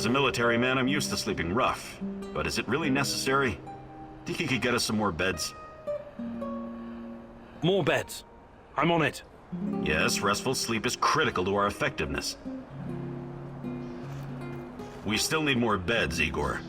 As a military man, I'm used to sleeping rough. But is it really necessary? Think you could get us some more beds? More beds. I'm on it. Yes, restful sleep is critical to our effectiveness. We still need more beds, Igor.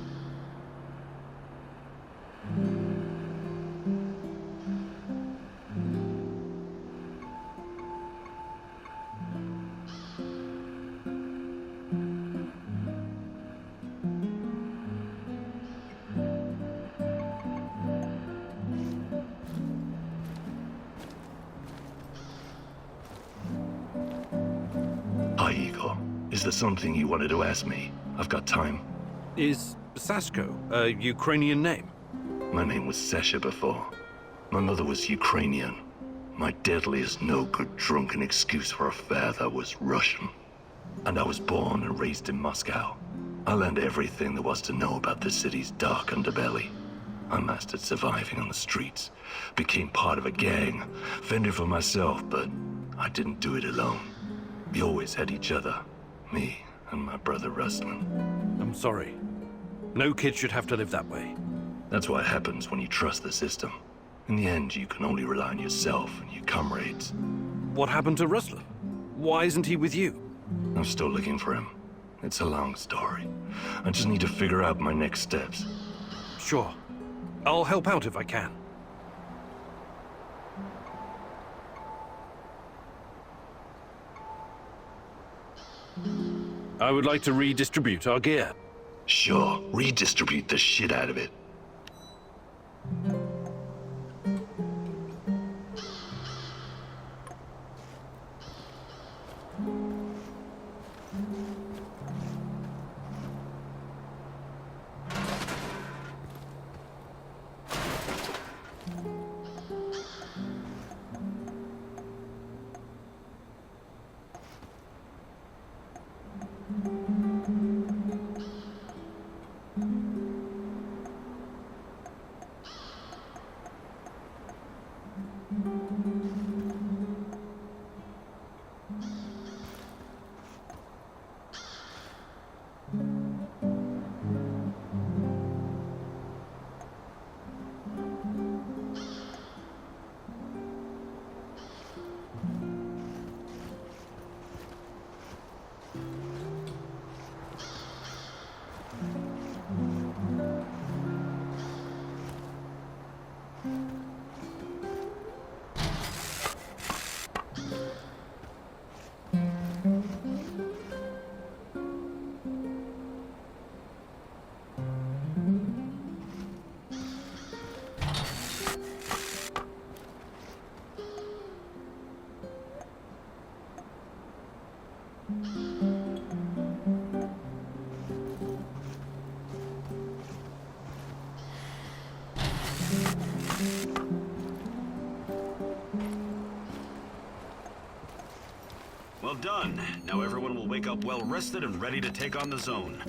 Hi, Igor. Is there something you wanted to ask me? I've got time. Is Sasko a Ukrainian name? My name was Sasha before. My mother was Ukrainian. My deadliest no-good drunken excuse for a father was Russian. And I was born and raised in Moscow. I learned everything there was to know about the city's dark underbelly. I mastered surviving on the streets, became part of a gang, fended for myself, but I didn't do it alone. We always had each other, me and my brother Ruslan. I'm sorry. No kid should have to live that way. That's what happens when you trust the system. In the end, you can only rely on yourself and your comrades. What happened to Ruslan? Why isn't he with you? I'm still looking for him. It's a long story. I just need to figure out my next steps. Sure. I'll help out if I can. I would like to redistribute our gear. Sure, redistribute the shit out of it. Well done. Now everyone will wake up well rested and ready to take on the zone.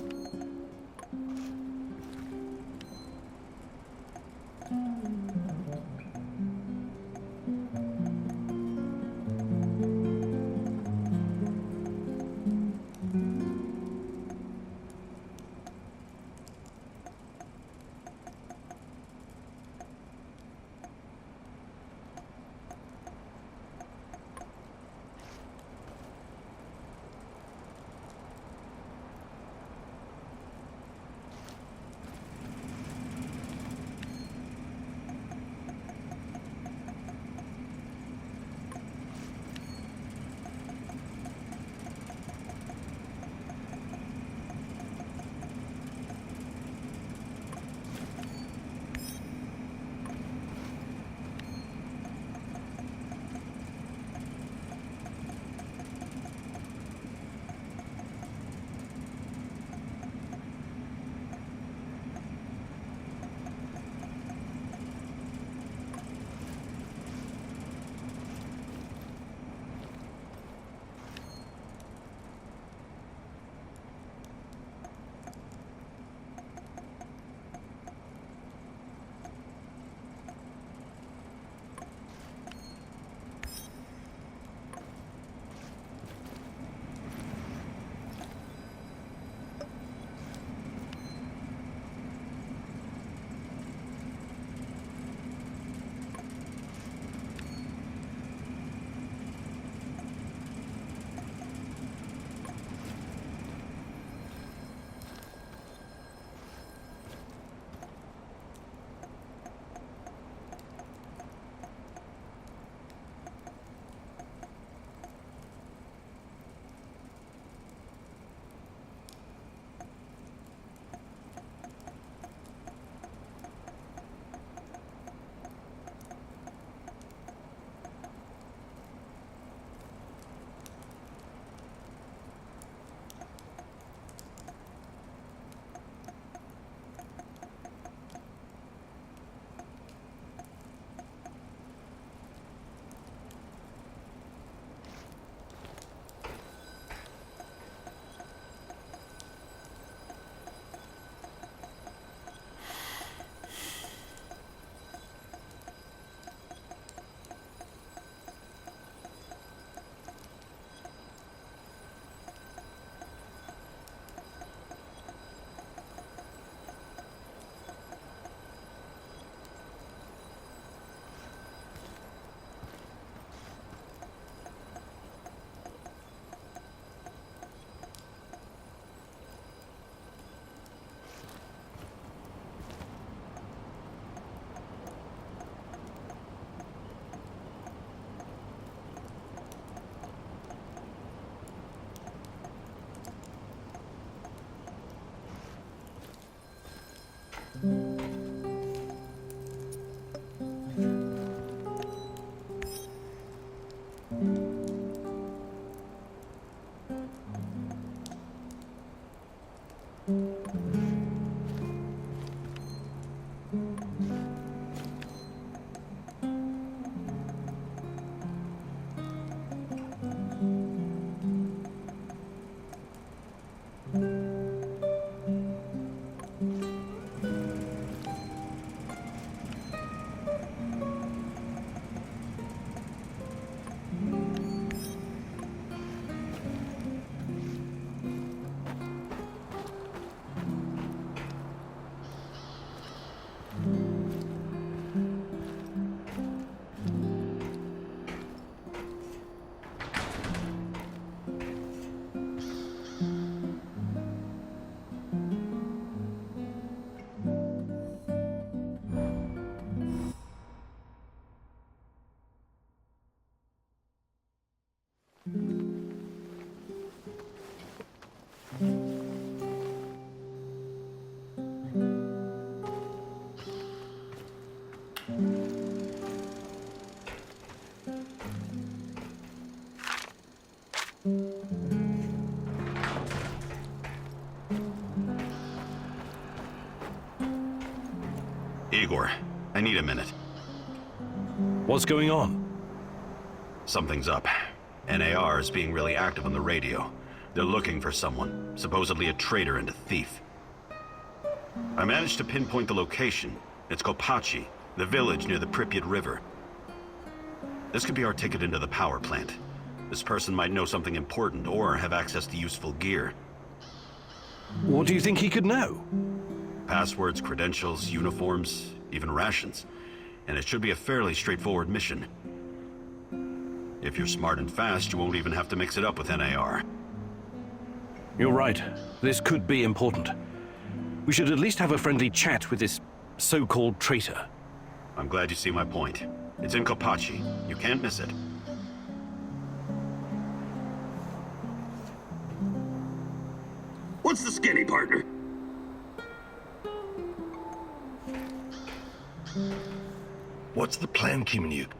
Igor, I need a minute. What's going on? Something's up. NAR is being really active on the radio. They're looking for someone, supposedly a traitor and a thief. I managed to pinpoint the location. It's Kopachi, the village near the Pripyat River. This could be our ticket into the power plant. This person might know something important or have access to useful gear. What do you think he could know? Passwords, credentials, uniforms, even rations. And it should be a fairly straightforward mission. If you're smart and fast, you won't even have to mix it up with NAR. You're right. This could be important. We should at least have a friendly chat with this so-called traitor. I'm glad you see my point. It's in Kopachi. You can't miss it. What's the skinny, partner? What's the plan, Kiminuk?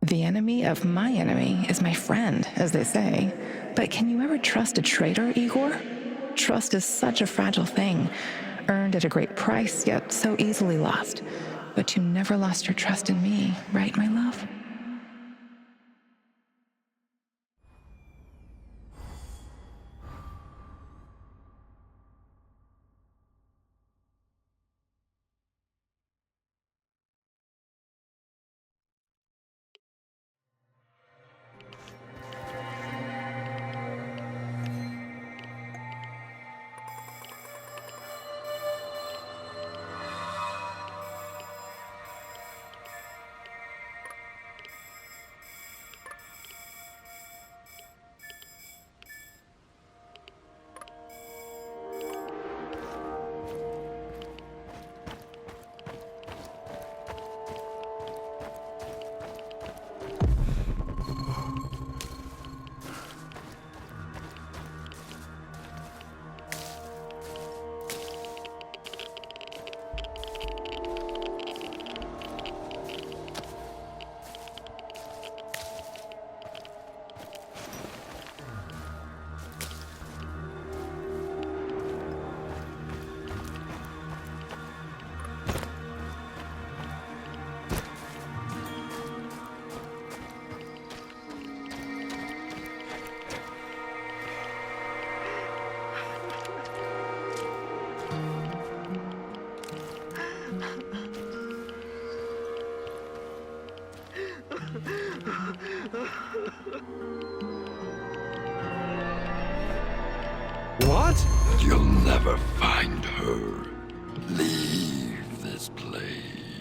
The enemy of my enemy is my friend, as they say. But can you ever trust a traitor, Igor? Trust is such a fragile thing, earned at a great price, yet so easily lost. But you never lost your trust in me, right, my love? What? You'll never find her. Leave this place.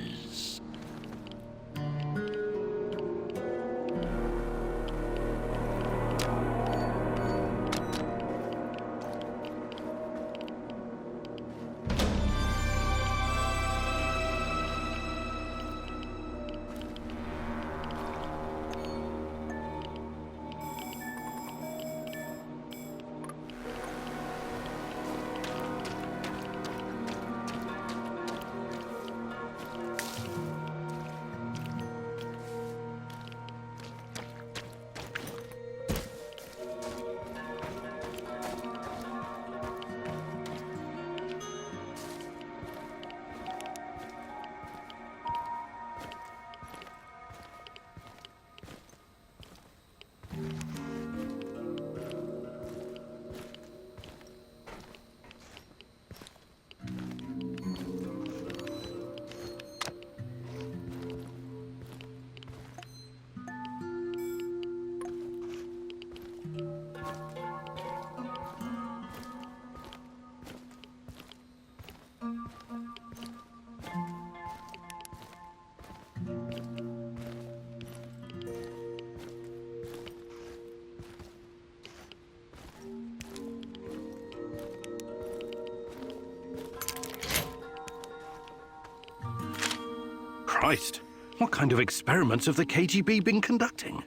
Christ. What kind of experiments have the KGB been conducting?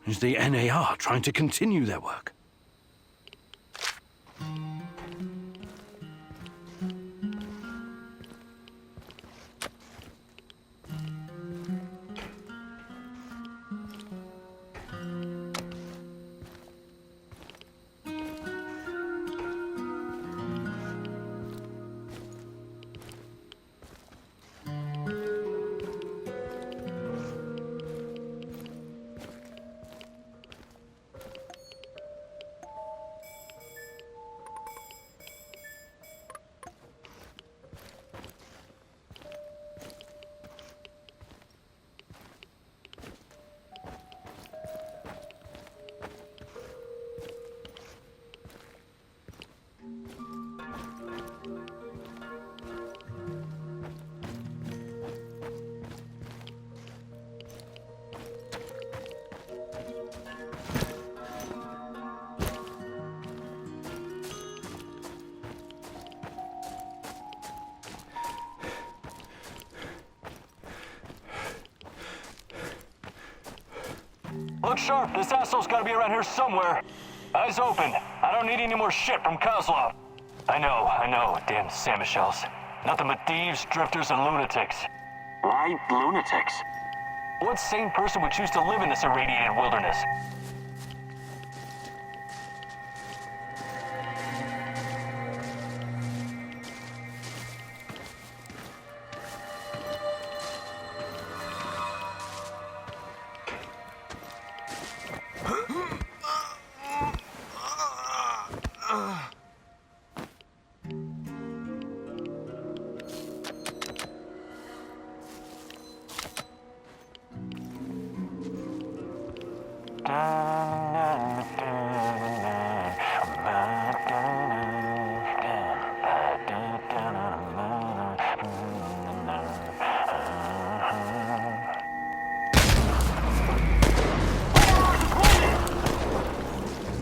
Is the NAR trying to continue their work? Look sharp, this asshole's gotta be around here somewhere. Eyes open. I don't need any more shit from Kozlov. I know, damn Samushells. Nothing but thieves, drifters, and lunatics. Why lunatics? What sane person would choose to live in this irradiated wilderness?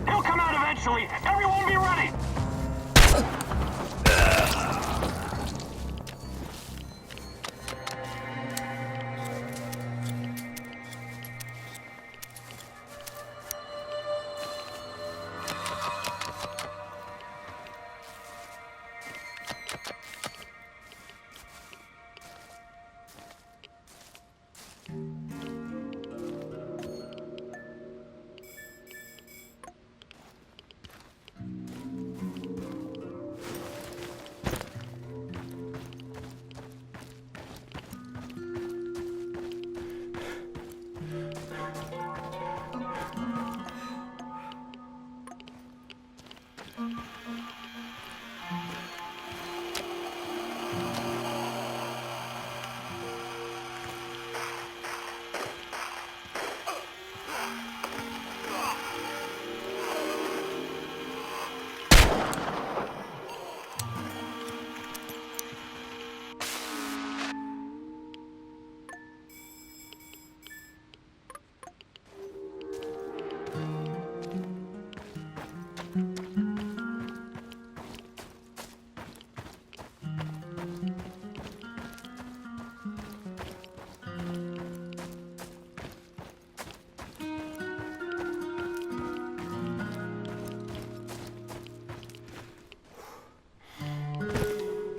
He'll come out eventually. Everyone be ready.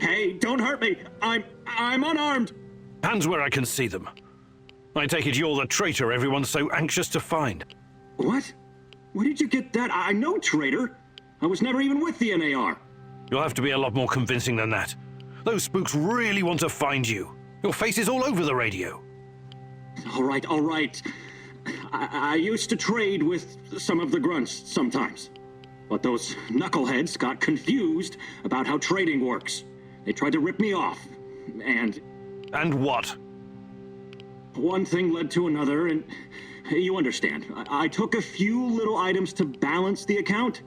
Hey, don't hurt me. I'm unarmed. Hands where I can see them. I take it you're the traitor everyone's so anxious to find. What? Where did you get that? I'm no traitor. I was never even with the NAR. You'll have to be a lot more convincing than that. Those spooks really want to find you. Your face is all over the radio. All right. I used to trade with some of the grunts sometimes. But those knuckleheads got confused about how trading works. They tried to rip me off, and what? one thing led to another, and you understand. I took a few little items to balance the account.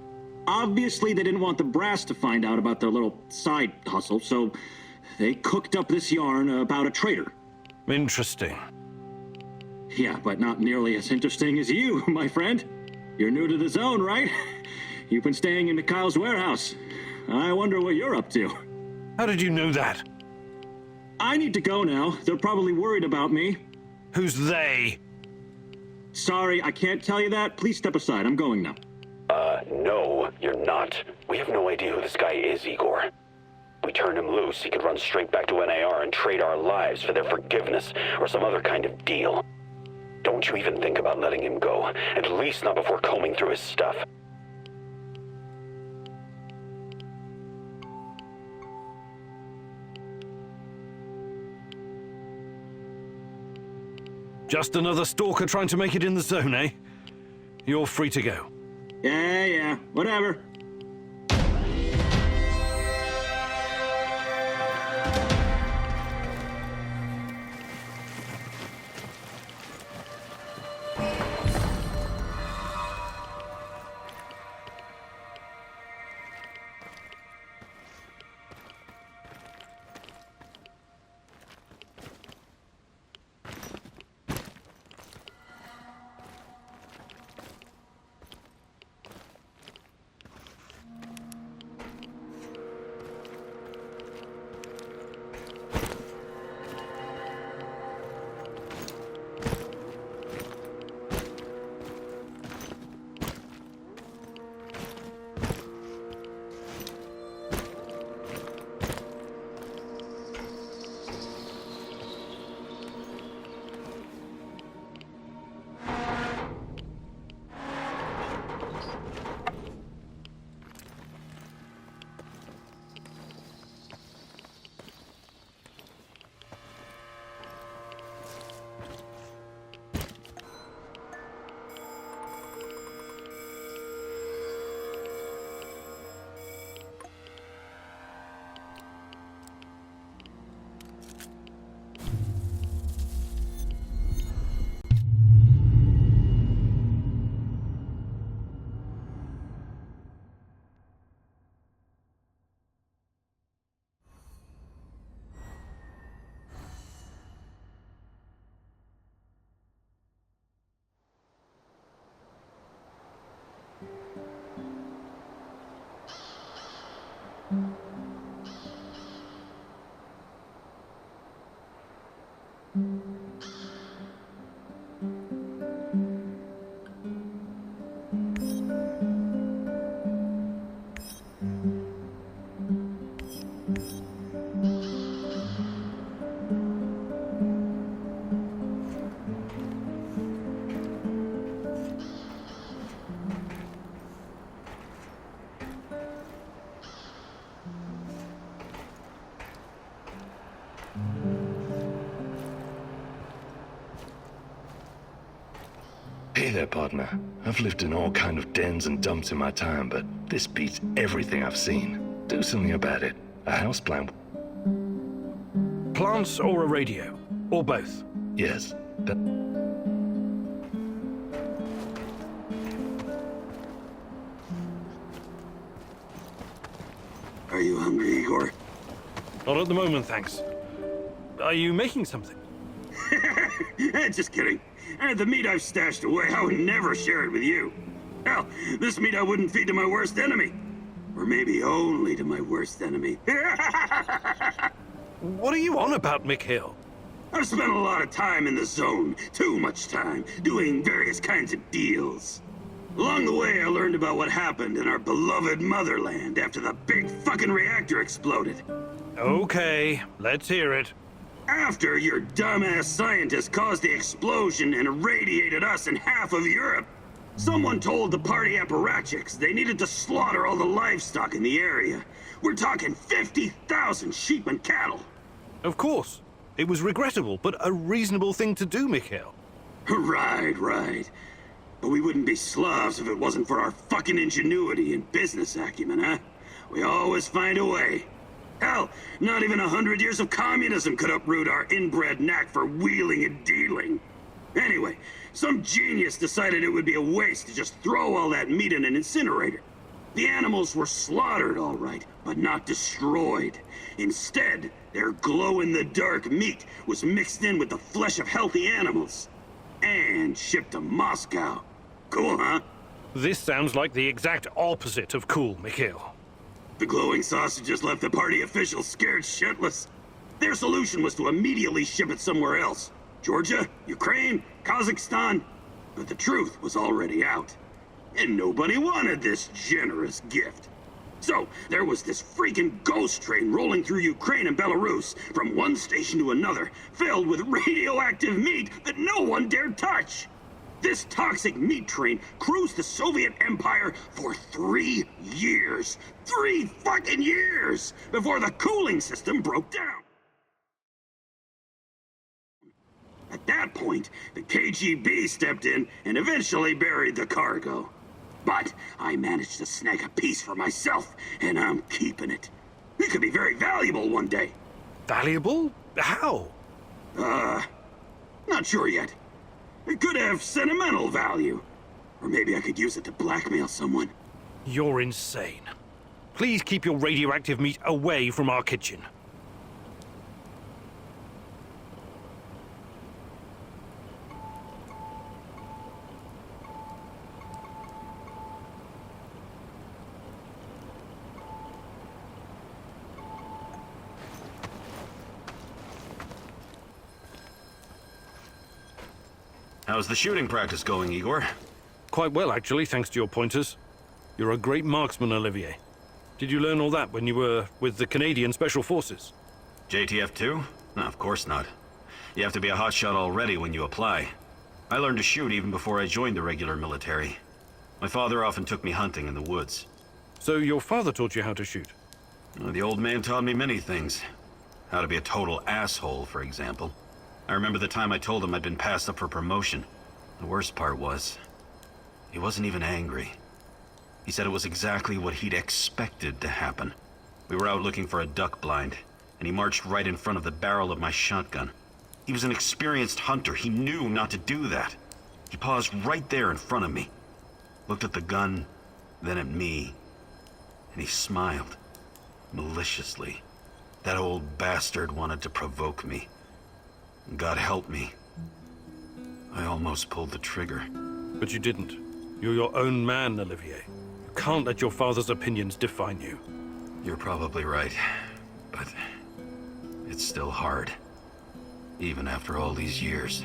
Obviously, they didn't want the brass to find out about their little side hustle, so they cooked up this yarn about a traitor. Interesting. Yeah, but not nearly as interesting as you, my friend. You're new to the zone, right? You've been staying in Mikhail's warehouse. I wonder what you're up to. How did you know that? I need to go now. They're probably worried about me. Who's they? Sorry, I can't tell you that. Please step aside. I'm going now. No, you're not. We have no idea who this guy is, Igor. We turned him loose, he could run straight back to NAR and trade our lives for their forgiveness or some other kind of deal. Don't you even think about letting him go, at least not before combing through his stuff. Just another stalker trying to make it in the zone, eh? You're free to go. Yeah, whatever. Hey there, partner. I've lived in all kind of dens and dumps in my time, but this beats everything I've seen. Do something about it. A houseplant. Plants or a radio? Or both? Yes. Are you hungry, Igor? Not at the moment, thanks. Are you making something? Just kidding. The meat I've stashed away, I would never share it with you. Hell, this meat I wouldn't feed to my worst enemy. Or maybe only to my worst enemy. What are you on about, Mikhail? I've spent a lot of time in the zone. Too much time, doing various kinds of deals. Along the way, I learned about what happened in our beloved motherland after the big fucking reactor exploded. Okay, let's hear it. After your dumbass scientists caused the explosion and irradiated us and half of Europe, someone told the party apparatchiks they needed to slaughter all the livestock in the area. We're talking 50,000 sheep and cattle. Of course. It was regrettable, but a reasonable thing to do, Mikhail. Right. But we wouldn't be Slavs if it wasn't for our fucking ingenuity and business acumen, huh? We always find a way. Hell, not even 100 years of communism could uproot our inbred knack for wheeling and dealing. Anyway, some genius decided it would be a waste to just throw all that meat in an incinerator. The animals were slaughtered, all right, but not destroyed. Instead, their glow-in-the-dark meat was mixed in with the flesh of healthy animals and shipped to Moscow. Cool, huh? This sounds like the exact opposite of cool, Mikhail. The glowing sausages left the party officials scared shitless. Their solution was to immediately ship it somewhere else. Georgia, Ukraine, Kazakhstan. But the truth was already out. And nobody wanted this generous gift. So, there was this freaking ghost train rolling through Ukraine and Belarus, from one station to another, filled with radioactive meat that no one dared touch. This toxic meat train cruised the Soviet Empire for 3 years. 3 fucking years! Before the cooling system broke down. At that point, the KGB stepped in and eventually buried the cargo. But I managed to snag a piece for myself, and I'm keeping it. It could be very valuable one day. Valuable? How? Not sure yet. It could have sentimental value. Or maybe I could use it to blackmail someone. You're insane. Please keep your radioactive meat away from our kitchen. How's the shooting practice going, Igor? Quite well, actually, thanks to your pointers. You're a great marksman, Olivier. Did you learn all that when you were with the Canadian Special Forces? JTF-2? No, of course not. You have to be a hotshot already when you apply. I learned to shoot even before I joined the regular military. My father often took me hunting in the woods. So your father taught you how to shoot? Well, the old man taught me many things. How to be a total asshole, for example. I remember the time I told him I'd been passed up for promotion. The worst part was, he wasn't even angry. He said it was exactly what he'd expected to happen. We were out looking for a duck blind, and he marched right in front of the barrel of my shotgun. He was an experienced hunter. He knew not to do that. He paused right there in front of me, looked at the gun, then at me, and he smiled, maliciously. That old bastard wanted to provoke me. God help me. I almost pulled the trigger. But you didn't. You're your own man, Olivier. You can't let your father's opinions define you. You're probably right, but it's still hard, even after all these years.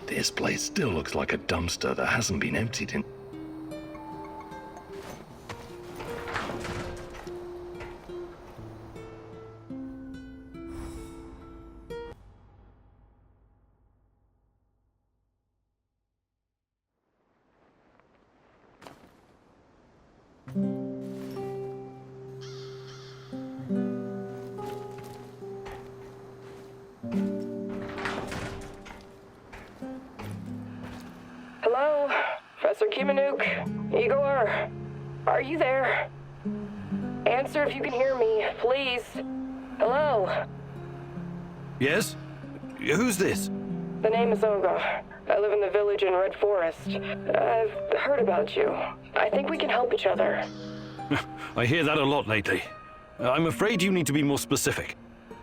This place still looks like a dumpster that hasn't been emptied in... Hello? Professor Kimanuk? Igor? Are you there? Answer if you can hear me, please. Hello? Yes? Who's this? The name is Olga. I live in the village in Red Forest. I've heard about you. I think we can help each other. I hear that a lot lately. I'm afraid you need to be more specific.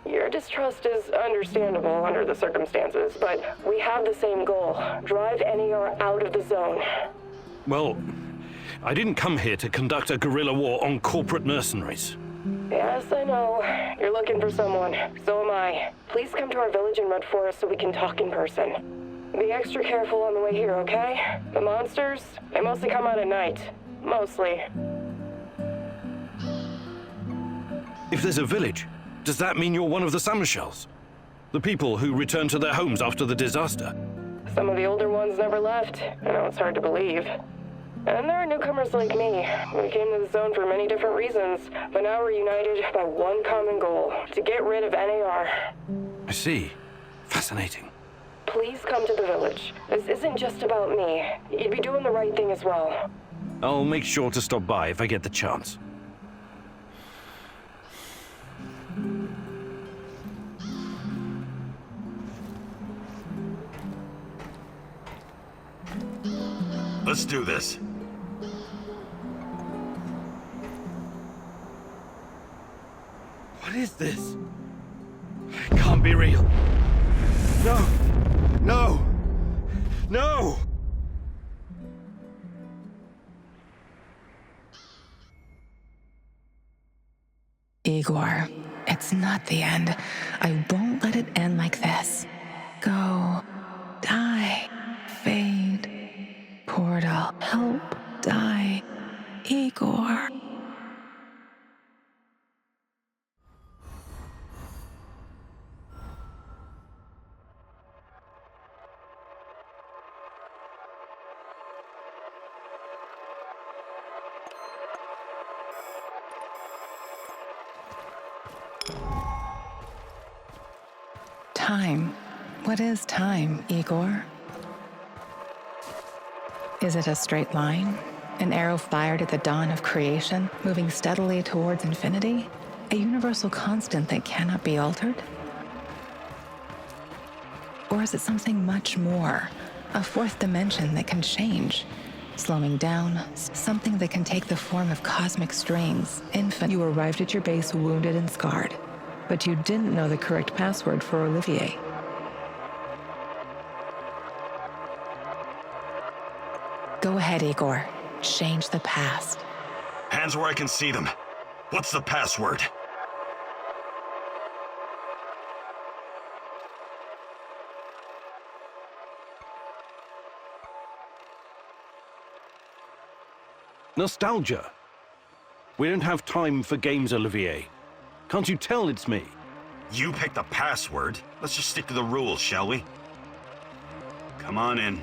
Your distrust is understandable under the circumstances, but we have the same goal. Drive NER out of the zone. Well, I didn't come here to conduct a guerrilla war on corporate mercenaries. Yes, I know. You're looking for someone. So am I. Please come to our village in Red Forest so we can talk in person. Be extra careful on the way here, okay? The monsters, they mostly come out at night. Mostly. If there's a village, does that mean you're one of the Samarshals? The people who returned to their homes after the disaster? Some of the older ones never left. I know it's hard to believe. And there are newcomers like me. We came to the zone for many different reasons, but now we're united by one common goal, to get rid of NAR. I see. Fascinating. Please come to the village. This isn't just about me. You'd be doing the right thing as well. I'll make sure to stop by if I get the chance. Let's do this. What is this? It can't be real. No! No! No! Igor, it's not the end. I won't let it end like this. Go. Die. Fade. Portal. Help. Die. Igor. Time. What is time, Igor? Is it a straight line? An arrow fired at the dawn of creation, moving steadily towards infinity? A universal constant that cannot be altered? Or is it something much more? A fourth dimension that can change? Slowing down, something that can take the form of cosmic strings, infinite. You arrived at your base wounded and scarred, but you didn't know the correct password for Olivier. Go ahead, Igor. Change the past. Hands where I can see them. What's the password? Nostalgia. We don't have time for games, Olivier. Can't you tell it's me? You picked the password. Let's just stick to the rules, shall we? Come on in.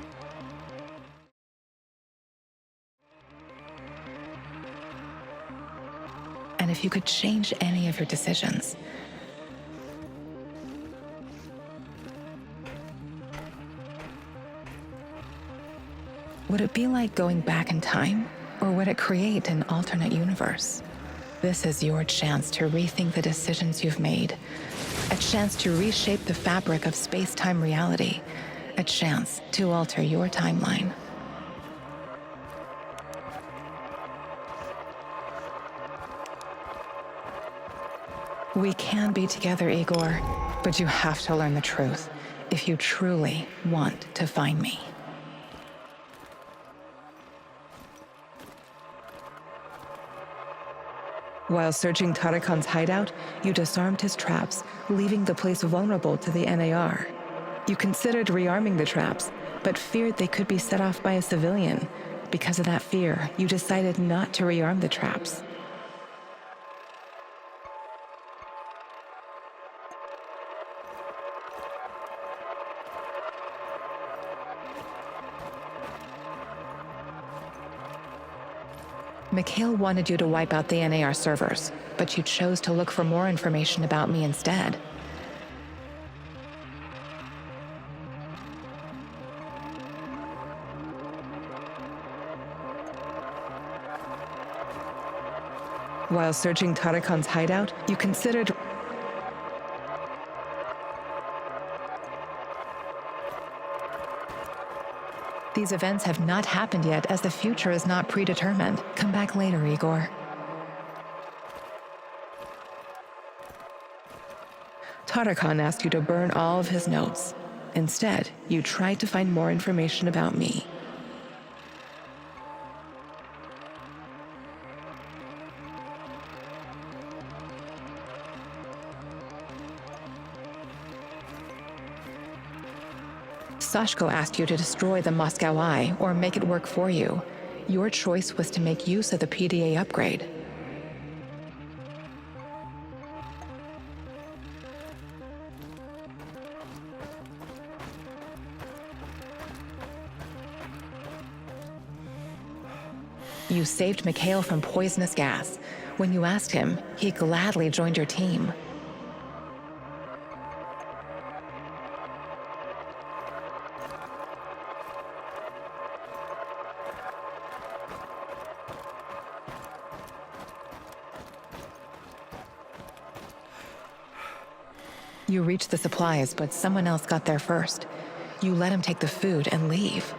And if you could change any of your decisions, would it be like going back in time, or would it create an alternate universe? This is your chance to rethink the decisions you've made, a chance to reshape the fabric of space-time reality, a chance to alter your timeline. We can be together, Igor, but you have to learn the truth if you truly want to find me. While searching Tarakan's hideout, you disarmed his traps, leaving the place vulnerable to the NAR. You considered rearming the traps, but feared they could be set off by a civilian. Because of that fear, you decided not to rearm the traps. Mikhail wanted you to wipe out the NAR servers, but you chose to look for more information about me instead. While searching Tarakan's hideout, you considered... These events have not happened yet, as the future is not predetermined. Come back later, Igor. Tarakan asked you to burn all of his notes. Instead, you tried to find more information about me. Sashko asked you to destroy the Moscow Eye or make it work for you. Your choice was to make use of the PDA upgrade. You saved Mikhail from poisonous gas. When you asked him, he gladly joined your team. You reached the supplies, but someone else got there first. You let him take the food and leave.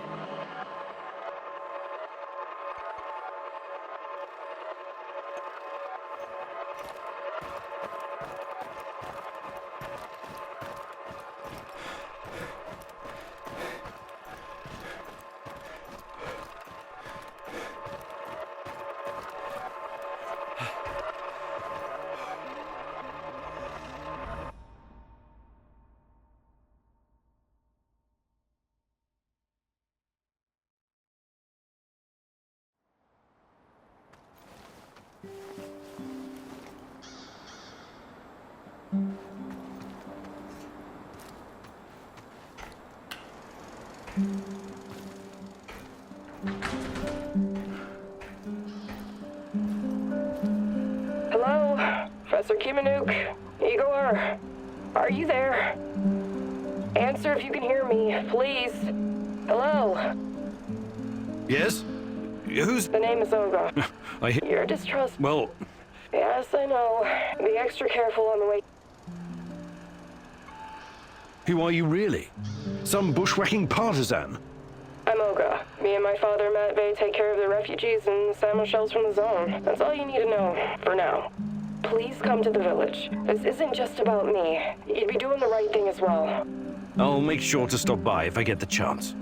Hello? Professor Kimanuk? Igor? Are you there? Answer if you can hear me, please. Hello? Yes? Who's... The name is Olga. I... You're distrustful. Well, Yes, I know. Be extra careful on the way. who are you really? Some bushwhacking partisan? I'm Olga. Me and my father, Matt Bay, take care of the refugees and salmon shells from the zone. That's all you need to know, for now. Please come to the village. This isn't just about me. You'd be doing the right thing as well. I'll make sure to stop by if I get the chance.